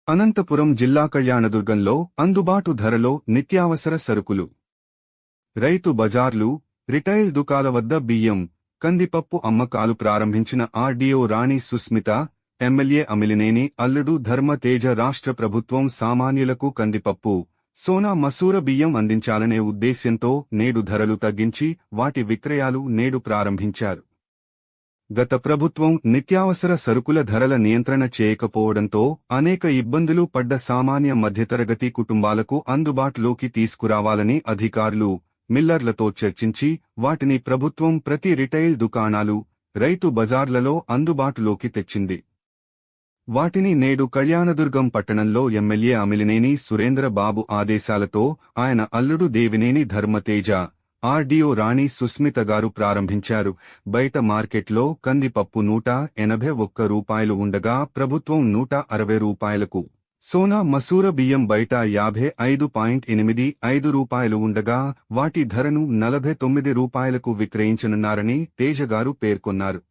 అనంతపురం జిల్లా కళ్యాణదుర్గంలో అందుబాటు ధరలో నిత్యావసర సరుకులు. రైతు బజార్లు, రిటైల్ దుకాల వద్ద బియ్యం, కందిపప్పు అమ్మకాలు ప్రారంభించిన ఆర్డీఓ రాణి సుస్మిత, ఎమ్మెల్యే అమిలినేని అల్లుడు ధర్మతేజ. రాష్ట్ర ప్రభుత్వం సామాన్యులకు కందిపప్పు, సోనా మసూర బియ్యం అందించాలనే ఉద్దేశ్యంతో నేడు ధరలు తగ్గించి వాటి విక్రయాలు నేడు ప్రారంభించారు. గత ప్రభుత్వం నిత్యావసర సరుకుల ధరల నియంత్రణ చేయకపోవడంతో అనేక ఇబ్బందులు పడ్డ సామాన్య మధ్యతరగతి కుటుంబాలకు అందుబాటులోకి తీసుకురావాలని అధికారులు, మిల్లర్లతో చర్చించి వాటిని ప్రభుత్వం ప్రతి రిటైల్ దుకాణాలు, రైతు బజార్లలో అందుబాటులోకి తెచ్చింది. వాటిని నేడు కళ్యాణదుర్గం పట్టణంలో ఎమ్మెల్యే అమిలినేని సురేంద్ర బాబు ఆదేశాలతో ఆయన అల్లుడు దేవినేని ధర్మతేజ, ఆర్డీఓ రాణి సుస్మిత గారు ప్రారంభించారు. బయట మార్కెట్లో కందిపప్పు 181 రూపాయలు ఉండగా ప్రభుత్వం 160 రూపాయలకు, సోనా మసూర బియ్యం బయట 55.85 రూపాయలు ఉండగా వాటి ధరను 49 రూపాయలకు విక్రయించనున్నారని తేజగారు పేర్కొన్నారు.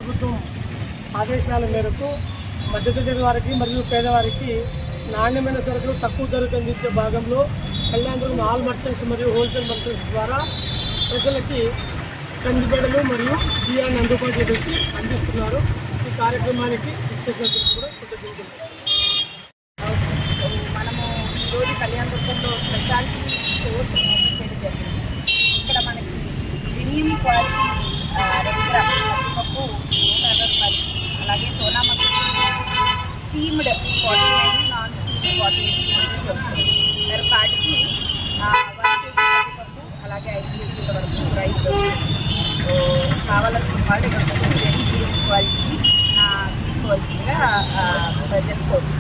ప్రభుత్వం ఆదేశాల మేరకు మధ్యతరగతి వారికి మరియు పేదవారికి నాణ్యమైన సరుకులు తక్కువ ధరకు అందించే భాగంలో కళ్యాణదుర్గం ఆల్ మర్చెంట్స్ మరియు హోల్సేల్ మర్చెంట్స్ ద్వారా ప్రజలకి కందిబెడలు మరియు బియ్యాన్ని అందుబాటులోకి అందిస్తున్నారు. ఈ కార్యక్రమానికి చేసినందుకు కూడా కృతజ్ఞతలు. మనము ఈరోజు కళ్యాణదుర్గంలో స్పెషాలిటీ స్టోర్స్ ఓపెన్ చేయడం జరిగింది. ఇక్కడ మనకి ప్రీమియం క్వాలిటీ రెగ్యులర్ పప్పు 160 రూపాయలు, అలాగే సోనా మసూర స్టీమ్డ్ 49, నాన్ స్టీమ్డ్ 48 దొరుకుతుంది. per కార్డుకి 1 కేజీ పప్పు, అలాగే 5 కేజీల వరకు రైస్ కావాలనుకున్న వాళ్ళు ఇక్కడ ప్రీమియం క్వాలిటీ తీసుకోవాల్సిందిగా ప్రజలు కోరుతున్నారు.